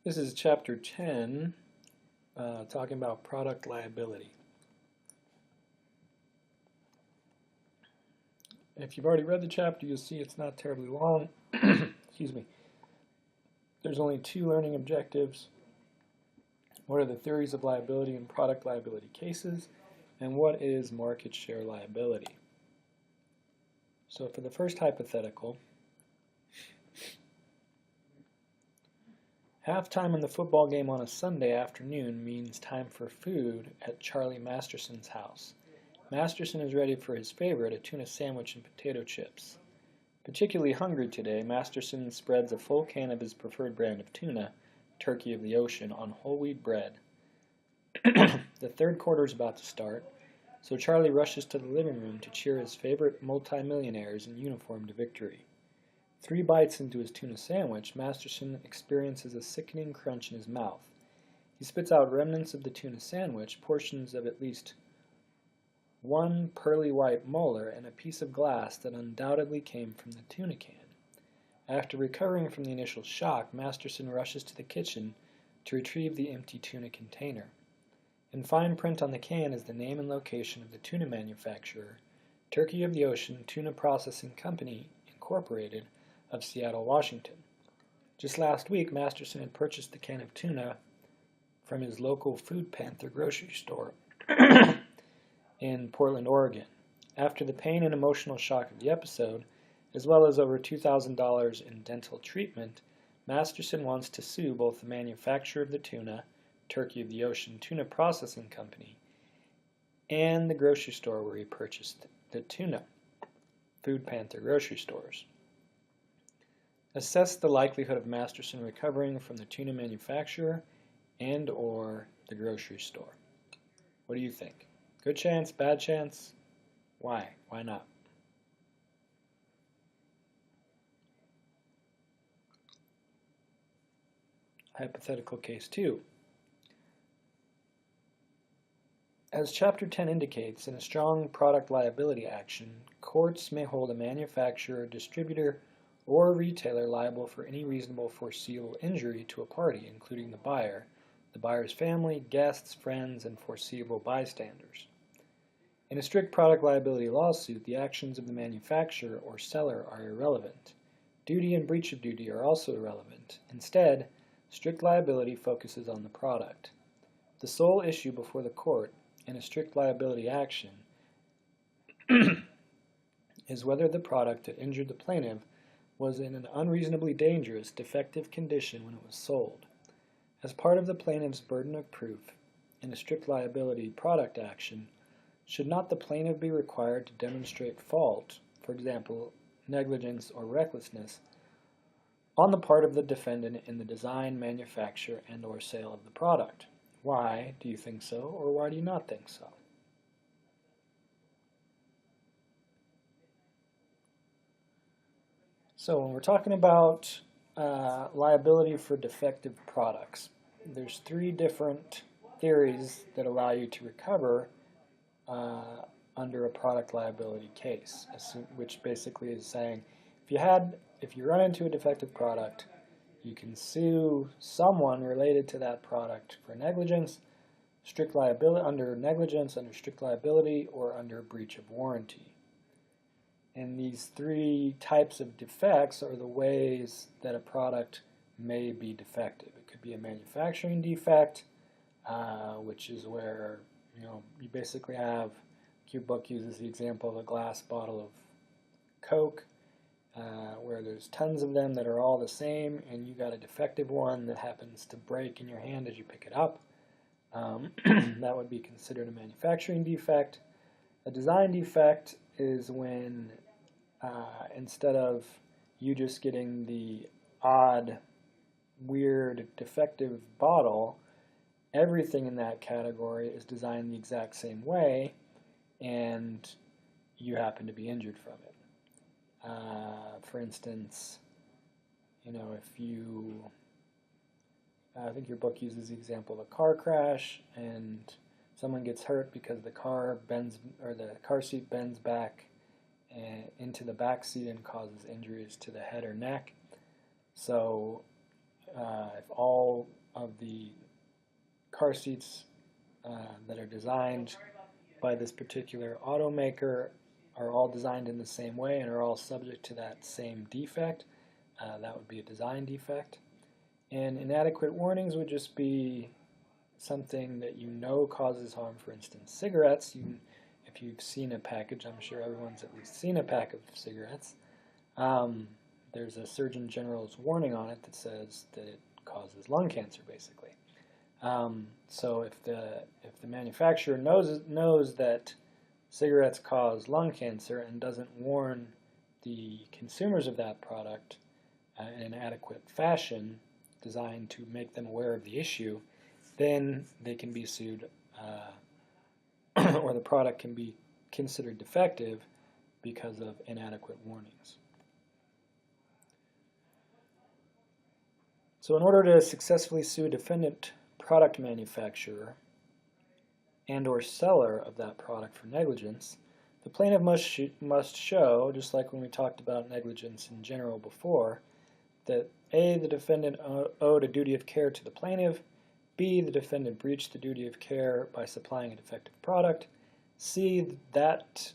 This is chapter 10, talking about product liability. If you've already read the chapter, you'll see it's not terribly long. Excuse me. There's only 2 learning objectives. What are the theories of liability in product liability cases? And what is market share liability? So for the first hypothetical, halftime in the football game on a Sunday afternoon means time for food at Charlie Masterson's house. Masterson is ready for his favorite, a tuna sandwich and potato chips. Particularly hungry today, Masterson spreads a full can of his preferred brand of tuna, Turkey of the Ocean, on whole wheat bread. The third quarter is about to start, so Charlie rushes to the living room to cheer his favorite multimillionaires in uniform to victory. 3 bites into his tuna sandwich, Masterson experiences a sickening crunch in his mouth. He spits out remnants of the tuna sandwich, portions of at least 1 pearly white molar, and a piece of glass that undoubtedly came from the tuna can. After recovering from the initial shock, Masterson rushes to the kitchen to retrieve the empty tuna container. In fine print on the can is the name and location of the tuna manufacturer, Turkey of the Ocean Tuna Processing Company, Incorporated, of Seattle, Washington. Just last week, Masterson had purchased the can of tuna from his local Food Panther grocery store in Portland, Oregon. After the pain and emotional shock of the episode, as well as over $2,000 in dental treatment, Masterson wants to sue both the manufacturer of the tuna, Turkey of the Ocean Tuna Processing Company, and the grocery store where he purchased the tuna, Food Panther grocery stores. Assess the likelihood of Masterson recovering from the tuna manufacturer and or the grocery store. What do you think? Good chance, bad chance? Why? Why not? Hypothetical case 2. As Chapter 10 indicates, in a strong product liability action, courts may hold a manufacturer, distributor, or retailer liable for any reasonable foreseeable injury to a party, including the buyer's family, guests, friends, and foreseeable bystanders. In a strict product liability lawsuit, the actions of the manufacturer or seller are irrelevant. Duty and breach of duty are also irrelevant. Instead, strict liability focuses on the product. The sole issue before the court in a strict liability action is whether the product that injured the plaintiff was in an unreasonably dangerous, defective condition when it was sold. As part of the plaintiff's burden of proof in a strict liability product action, should not the plaintiff be required to demonstrate fault, for example, negligence or recklessness, on the part of the defendant in the design, manufacture, and or sale of the product? Why do you think so, or why do you not think so? So when we're talking about liability for defective products, there's 3 different theories that allow you to recover under a product liability case, which basically is saying if you run into a defective product, you can sue someone related to that product for negligence, strict liability, under negligence, under strict liability, or under breach of warranty. And these 3 types of defects are the ways that a product may be defective. It could be a manufacturing defect, which is where you basically have, your book uses the example of a glass bottle of Coke, where there's tons of them that are all the same, and you got a defective one that happens to break in your hand as you pick it up. That would be considered a manufacturing defect. A design defect is when instead of you just getting the odd, weird, defective bottle, everything in that category is designed the exact same way, and you happen to be injured from it. For instance, if you, I think your book uses the example of a car crash, and someone gets hurt because the car seat bends back into the back seat and causes injuries to the head or neck. So if all of the car seats that are designed by this particular automaker are all designed in the same way and are all subject to that same defect, that would be a design defect. And inadequate warnings would just be something that you know causes harm. For instance, cigarettes. If you've seen a package, I'm sure everyone's at least seen a pack of cigarettes. There's a Surgeon General's warning on it that says that it causes lung cancer, basically. So if the manufacturer knows that cigarettes cause lung cancer and doesn't warn the consumers of that product in an adequate fashion designed to make them aware of the issue, then they can be sued, or the product can be considered defective because of inadequate warnings. So in order to successfully sue a defendant product manufacturer and or seller of that product for negligence, the plaintiff must show, just like when we talked about negligence in general before, that A, the defendant owed a duty of care to the plaintiff, B, the defendant breached the duty of care by supplying a defective product, C, that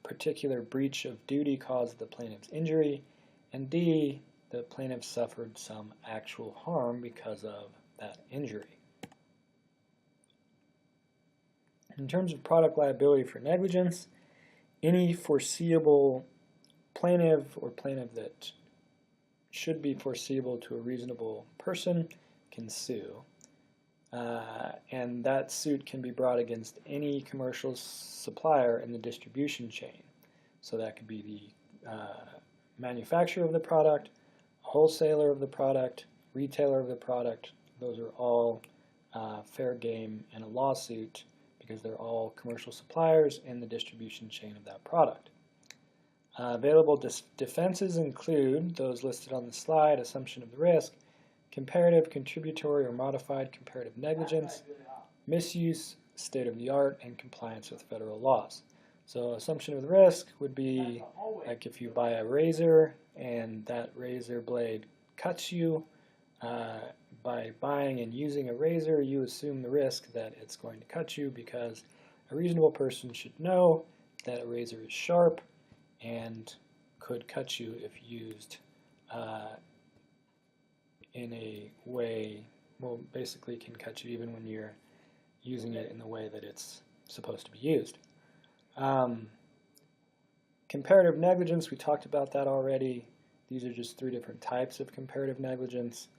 particular breach of duty caused the plaintiff's injury, and D, the plaintiff suffered some actual harm because of that injury. In terms of product liability for negligence, any foreseeable plaintiff or plaintiff that should be foreseeable to a reasonable person can sue. And that suit can be brought against any commercial supplier in the distribution chain. So that could be the manufacturer of the product, wholesaler of the product, retailer of the product. Those are all fair game in a lawsuit because they're all commercial suppliers in the distribution chain of that product. Available defenses include those listed on the slide: assumption of the risk, comparative, contributory, or modified comparative negligence, misuse, state of the art, and compliance with federal laws. So assumption of the risk would be like if you buy a razor and that razor blade cuts you. By buying and using a razor, you assume the risk that it's going to cut you because a reasonable person should know that a razor is sharp and could cut you if used in a way, well, basically can cut you even when you're using it in the way that it's supposed to be used. Comparative negligence, we talked about that already. These are just 3 different types of comparative negligence.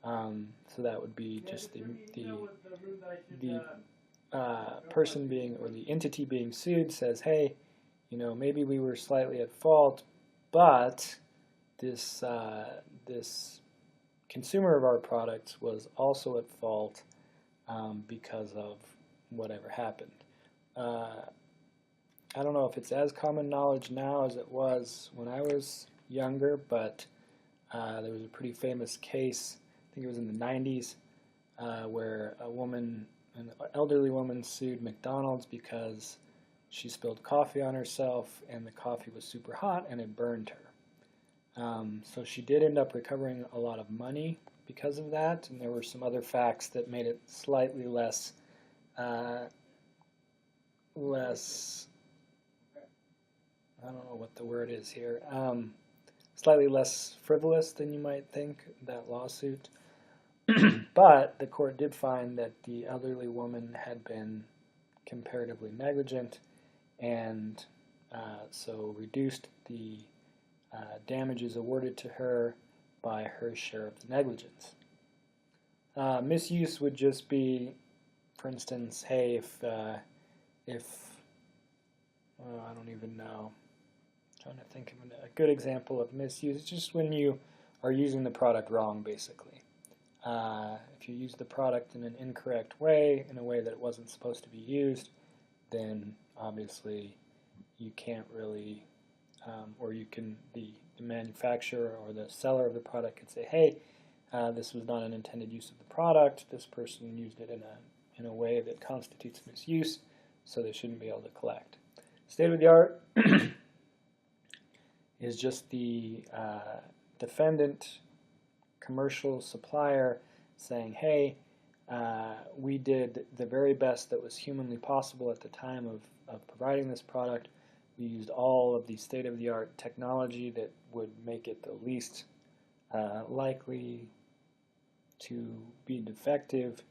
So that would be just the person being, or the entity being sued says, hey, you know, maybe we were slightly at fault, but this consumer of our products was also at fault because of whatever happened. I don't know if it's as common knowledge now as it was when I was younger, but there was a pretty famous case, I think it was in the 90s, where an elderly woman sued McDonald's because she spilled coffee on herself and the coffee was super hot and it burned her. So she did end up recovering a lot of money because of that, and there were some other facts that made it slightly less I don't know what the word is here, slightly less frivolous than you might think, that lawsuit. But the court did find that the elderly woman had been comparatively negligent, and so reduced the damages awarded to her by her share of the negligence. Misuse would just be, for instance, hey, if I don't even know, I'm trying to think of a good example of misuse. It's just when you are using the product wrong, basically. If you use the product in an incorrect way, in a way that it wasn't supposed to be used, then obviously you can't really, or you can, the manufacturer or the seller of the product could say, hey, this was not an intended use of the product, this person used it in a way that constitutes misuse, so they shouldn't be able to collect. State of the art is just the defendant commercial supplier saying, hey, we did the very best that was humanly possible at the time of providing this product. We used all of the state-of-the-art technology that would make it the least likely to be defective,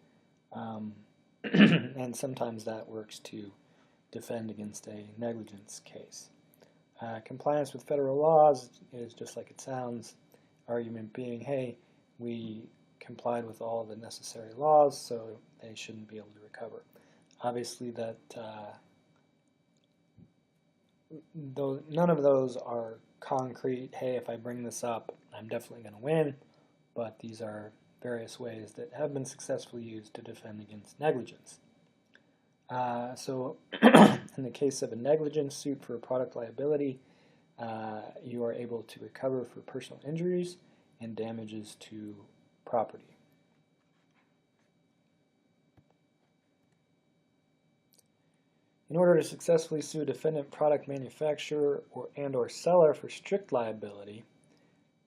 and sometimes that works to defend against a negligence case. Compliance with federal laws is just like it sounds, argument being, hey, we complied with all the necessary laws, so they shouldn't be able to recover. Obviously, that none of those are concrete, hey, if I bring this up, I'm definitely going to win, but these are various ways that have been successfully used to defend against negligence. So in the case of a negligence suit for product liability, you are able to recover for personal injuries and damages to property. In order to successfully sue a defendant, product manufacturer, or seller for strict liability,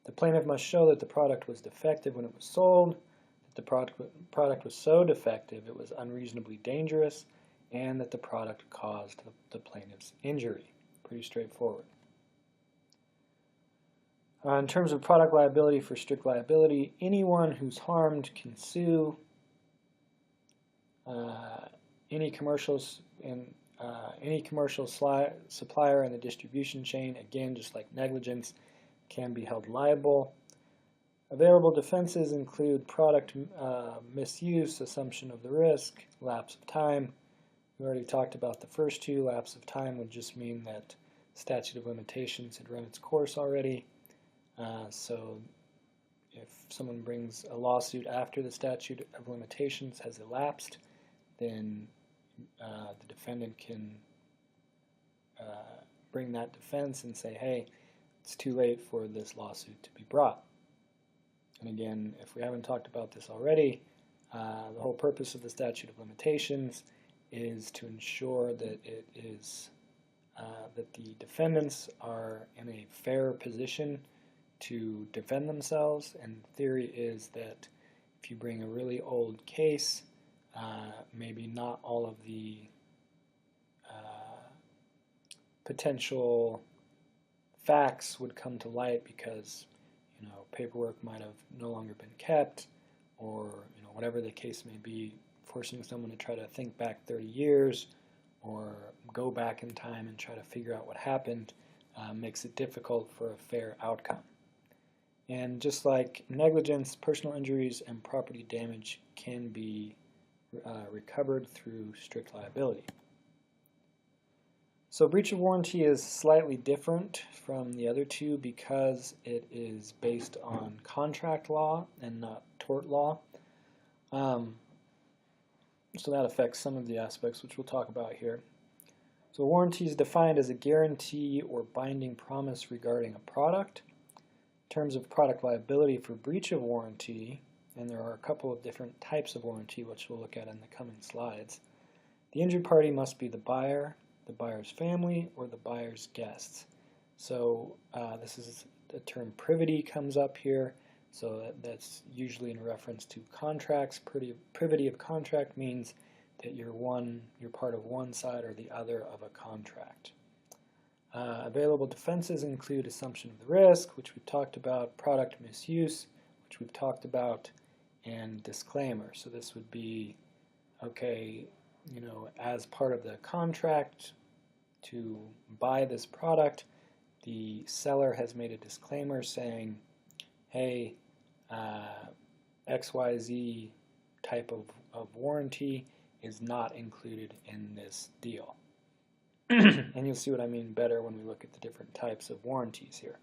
the plaintiff must show that the product was defective when it was sold, that the product was so defective it was unreasonably dangerous, and that the product caused the plaintiff's injury. Pretty straightforward. In terms of product liability for strict liability, anyone who's harmed can sue. Any commercial supplier in the distribution chain, again, just like negligence, can be held liable. Available defenses include product misuse, assumption of the risk, lapse of time. We already talked about the first two. Lapse of time would just mean that statute of limitations had run its course already. So if someone brings a lawsuit after the statute of limitations has elapsed, then the defendant can bring that defense and say, hey, it's too late for this lawsuit to be brought. And again, if we haven't talked about this already, the whole purpose of the statute of limitations is to ensure that it is that the defendants are in a fair position to defend themselves, and the theory is that if you bring a really old case, maybe not all of the potential facts would come to light because paperwork might have no longer been kept, or whatever the case may be, forcing someone to try to think back 30 years or go back in time and try to figure out what happened makes it difficult for a fair outcome. And just like negligence, personal injuries and property damage can be recovered through strict liability. So breach of warranty is slightly different from the other two because it is based on contract law and not tort law. So that affects some of the aspects which we'll talk about here. So warranty is defined as a guarantee or binding promise regarding a product. In terms of product liability for breach of warranty, and there are a couple of different types of warranty which we'll look at in the coming slides, the injured party must be the buyer, the buyer's family, or the buyer's guests. So this is the term privity comes up here, so that's usually in reference to contracts. Privity of contract means that you're part of one side or the other of a contract. Available defenses include assumption of the risk, which we've talked about, product misuse, which we've talked about, and disclaimer. So this would be, okay, as part of the contract to buy this product, the seller has made a disclaimer saying, hey, XYZ type of warranty is not included in this deal. And you'll see what I mean better when we look at the different types of warranties here.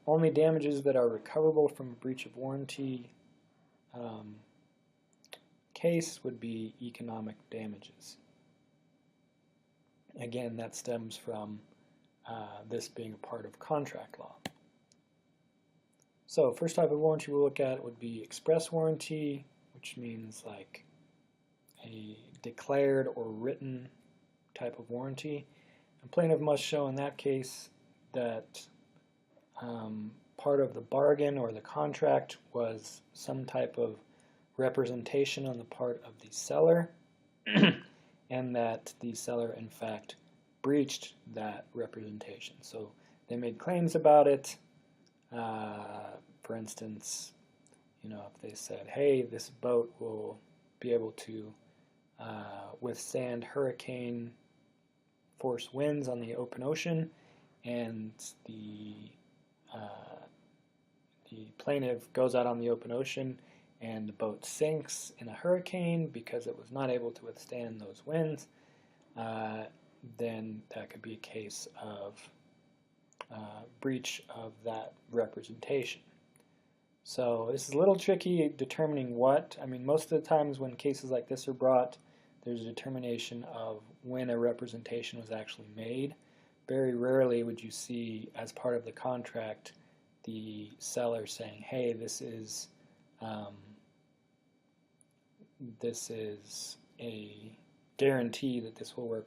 Only damages that are recoverable from a breach of warranty case would be economic damages. Again, that stems from this being a part of contract law. So first type of warranty we'll look at would be express warranty, which means like a declared or written type of warranty. A plaintiff must show in that case that part of the bargain or the contract was some type of representation on the part of the seller, and that the seller in fact breached that representation. So they made claims about it. For instance, if they said, hey, this boat will be able to withstand hurricane force winds on the open ocean, and the plaintiff goes out on the open ocean and the boat sinks in a hurricane because it was not able to withstand those winds, then that could be a case of breach of that representation. So this is a little tricky determining what. I mean, most of the times when cases like this are brought, there's a determination of when a representation was actually made. Very rarely would you see, as part of the contract, the seller saying, hey, this is a guarantee that this will work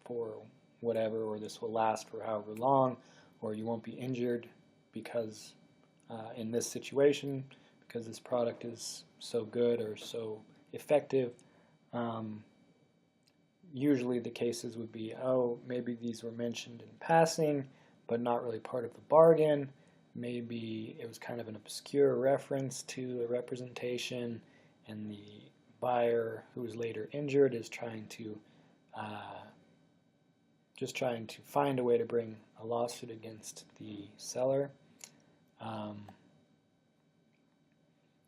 for whatever, or this will last for however long, or you won't be injured because in this situation, because this product is so good or so effective. Usually the cases would be, oh, maybe these were mentioned in passing, but not really part of the bargain. Maybe it was kind of an obscure reference to a representation, and the buyer, who was later injured, is trying to find a way to bring a lawsuit against the seller.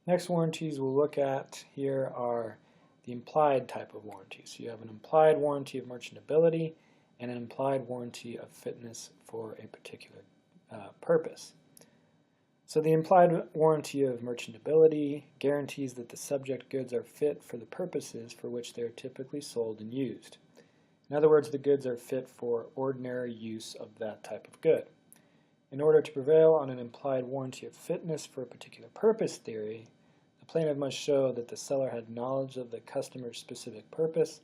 Next warranties we'll look at here are the implied type of warranty. So you have an implied warranty of merchantability and an implied warranty of fitness for a particular purpose. So the implied warranty of merchantability guarantees that the subject goods are fit for the purposes for which they are typically sold and used. In other words, the goods are fit for ordinary use of that type of good. In order to prevail on an implied warranty of fitness for a particular purpose theory, the plaintiff must show that the seller had knowledge of the customer's specific purpose,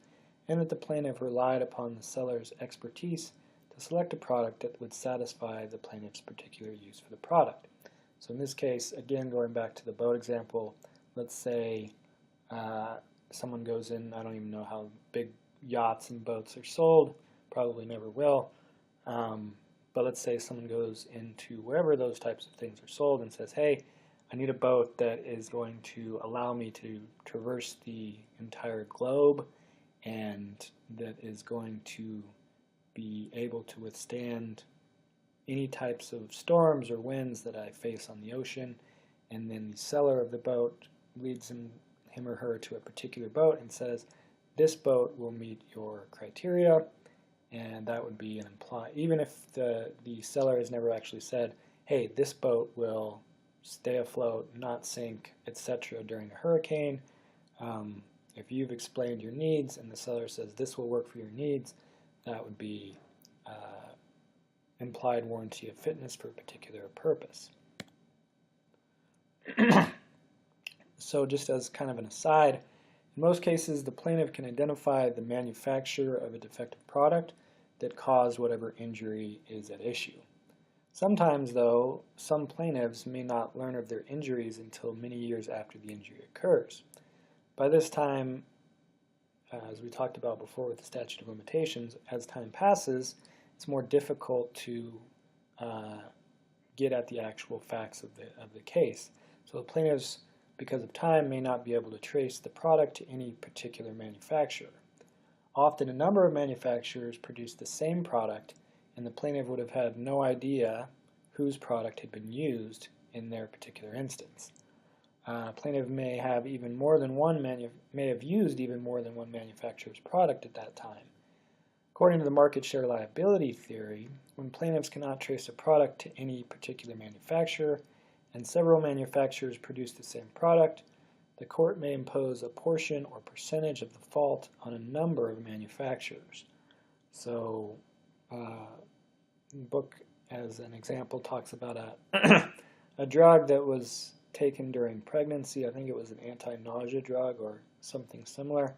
and that the plaintiff relied upon the seller's expertise to select a product that would satisfy the plaintiff's particular use for the product. So in this case, again, going back to the boat example, let's say someone goes in, I don't even know how big yachts and boats are sold, probably never will, but let's say someone goes into wherever those types of things are sold and says, hey, I need a boat that is going to allow me to traverse the entire globe, and that is going to be able to withstand any types of storms or winds that I face on the ocean. And then the seller of the boat leads him or her to a particular boat and says, this boat will meet your criteria, and that would be an implied, even if the seller has never actually said, hey, this boat will stay afloat, not sink, etc. during a hurricane. If you've explained your needs and the seller says this will work for your needs, that would be implied warranty of fitness for a particular purpose. So just as kind of an aside, in most cases the plaintiff can identify the manufacturer of a defective product that caused whatever injury is at issue. Sometimes, though, some plaintiffs may not learn of their injuries until many years after the injury occurs. By this time, as we talked about before with the statute of limitations, as time passes, it's more difficult to get at the actual facts of the case. So the plaintiffs, because of time, may not be able to trace the product to any particular manufacturer. Often a number of manufacturers produce the same product, and the plaintiff would have had no idea whose product had been used in their particular instance. Plaintiff may have used even more than one manufacturer's product at that time. According to the market share liability theory, when plaintiffs cannot trace a product to any particular manufacturer, and several manufacturers produce the same product, the court may impose a portion or percentage of the fault on a number of manufacturers. So the book, as an example, talks about a drug that was taken during pregnancy. I think it was an anti-nausea drug or something similar,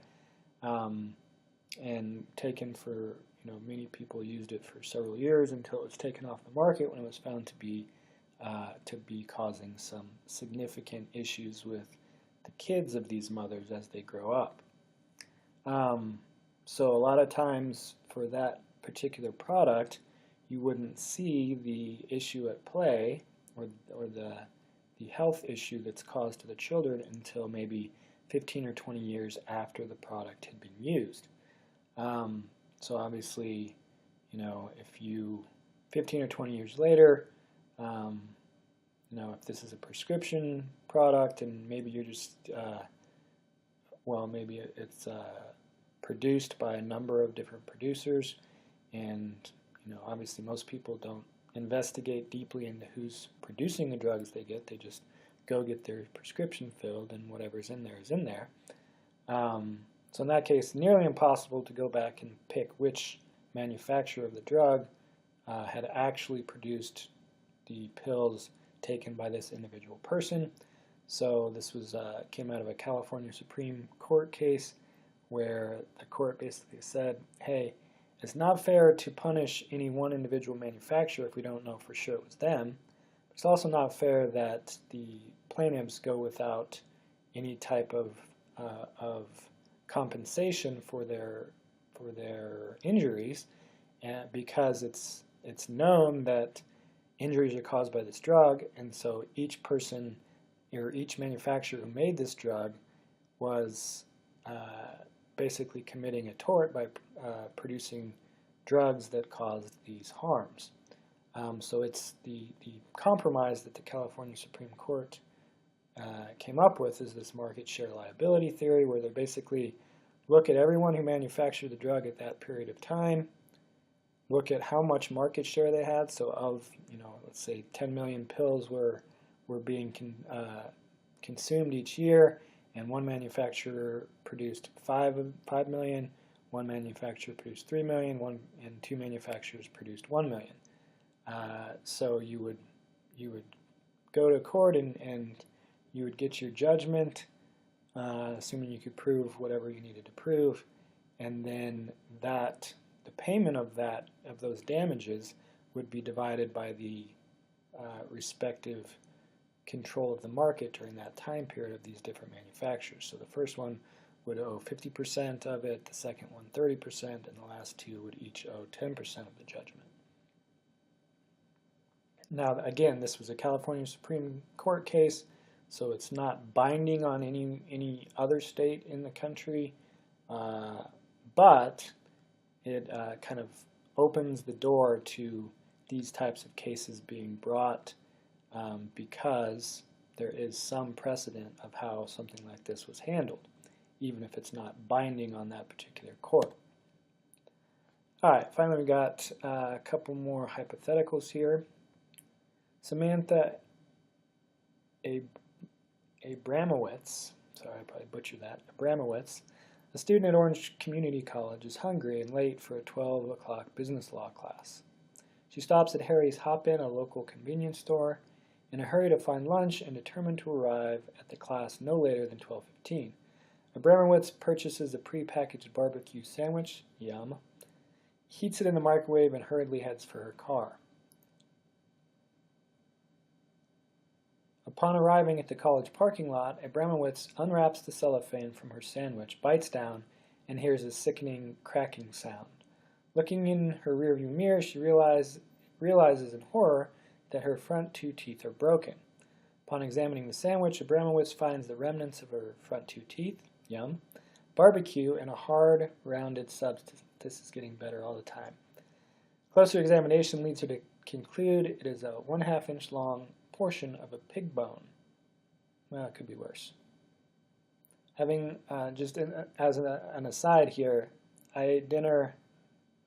and taken for, many people used it for several years until it was taken off the market when it was found to be to be causing some significant issues with the kids of these mothers as they grow up. So a lot of times for that particular product, you wouldn't see the issue at play or the health issue that's caused to the children until maybe 15 or 20 years after the product had been used. So obviously, if you 15 or 20 years later, if this is a prescription product and maybe you're just, maybe it's produced by a number of different producers, and obviously most people don't investigate deeply into who's producing the drugs they get. They just go get their prescription filled, and whatever's in there is in there. So in that case, nearly impossible to go back and pick which manufacturer of the drug had actually produced the pills taken by this individual person. So this was came out of a California Supreme Court case where the court basically said, hey, it's not fair to punish any one individual manufacturer if we don't know for sure it was them. It's also not fair that the plaintiffs go without any type of compensation for their injuries, because it's known that injuries are caused by this drug, and so each person or each manufacturer who made this drug was basically committing a tort by producing drugs that caused these harms. So it's the compromise that the California Supreme Court came up with is this market share liability theory, where they basically look at everyone who manufactured the drug at that period of time, look at how much market share they had. So of, let's say 10 million pills were being consumed each year, and one manufacturer produced 5 million, one manufacturer produced 3 million, and two manufacturers produced 1 million. So you would go to court and you would get your judgment, assuming you could prove whatever you needed to prove, and then the payment of those damages would be divided by the respective control of the market during that time period of these different manufacturers. So the first one would owe 50% of it, the second one 30%, and the last two would each owe 10% of the judgment. Now, again, this was a California Supreme Court case, so it's not binding on any other state in the country, but it kind of opens the door to these types of cases being brought because there is some precedent of how something like this was handled, even if it's not binding on that particular court. All right, finally we got a couple more hypotheticals here. Samantha Abramowitz, sorry, I probably butchered that, Abramowitz, a student at Orange Community College, is hungry and late for a 12 o'clock business law class. She stops at Harry's Hop-In, a local convenience store, in a hurry to find lunch and determined to arrive at the class no later than 12:15. Abramowitz purchases a pre-packaged barbecue sandwich, yum, heats it in the microwave, and hurriedly heads for her car. Upon arriving at the college parking lot, Abramowitz unwraps the cellophane from her sandwich, bites down, and hears a sickening cracking sound. Looking in her rearview mirror, she realizes in horror that her front two teeth are broken. Upon examining the sandwich, Abramowitz finds the remnants of her front two teeth, yum, barbecue, and a hard, rounded substance. This is getting better all the time. Closer examination leads her to conclude it is a 1/2 inch long portion of a pig bone. Well, it could be worse. Having, as an aside here, I ate dinner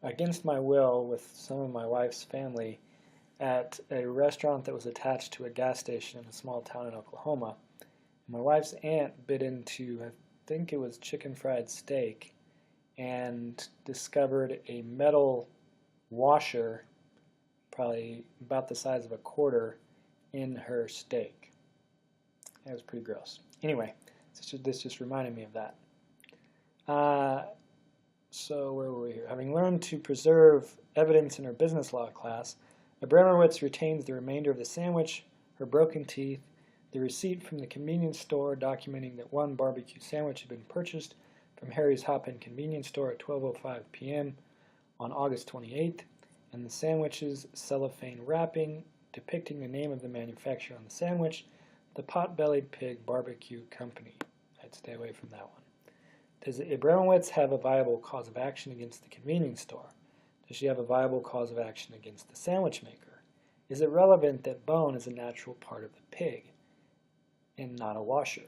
against my will with some of my wife's family at a restaurant that was attached to a gas station in a small town in Oklahoma. My wife's aunt bit into, I think it was chicken fried steak, and discovered a metal washer, probably about the size of a quarter, in her steak. It was pretty gross. Anyway, this just reminded me of that. So where were we here? Having learned to preserve evidence in her business law class, Abramowitz retains the remainder of the sandwich, her broken teeth, the receipt from the convenience store documenting that one barbecue sandwich had been purchased from Harry's Hop-In convenience store at 12:05 p.m. on August 28th, and the sandwich's cellophane wrapping depicting the name of the manufacturer on the sandwich, the Pot-Bellied Pig Barbecue Company. I'd stay away from that one. Does Abramowitz have a viable cause of action against the convenience store? Does she have a viable cause of action against the sandwich maker? Is it relevant that bone is a natural part of the pig and not a washer?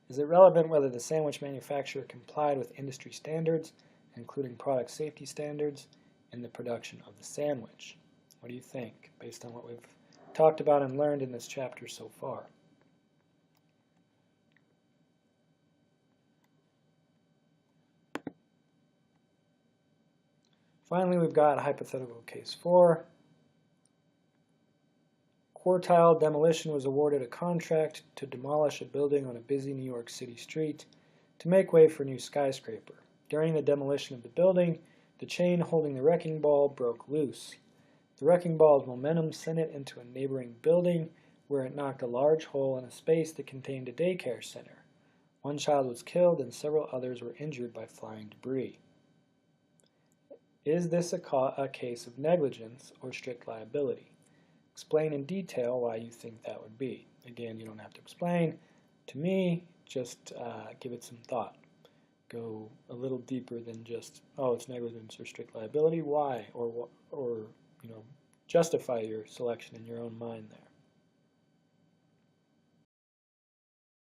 Is it relevant whether the sandwich manufacturer complied with industry standards, including product safety standards, in the production of the sandwich? What do you think, based on what we've talked about and learned in this chapter so far? Finally, we've got hypothetical case 4. Quartile Demolition was awarded a contract to demolish a building on a busy New York City street to make way for a new skyscraper. During the demolition of the building, the chain holding the wrecking ball broke loose. The wrecking ball's momentum sent it into a neighboring building where it knocked a large hole in a space that contained a daycare center. One child was killed and several others were injured by flying debris. Is this a case of negligence or strict liability? Explain in detail why you think that would be. Again, you don't have to explain. To me, just give it some thought. Go a little deeper than just, oh, it's negligence or strict liability. Why? Or justify your selection in your own mind there.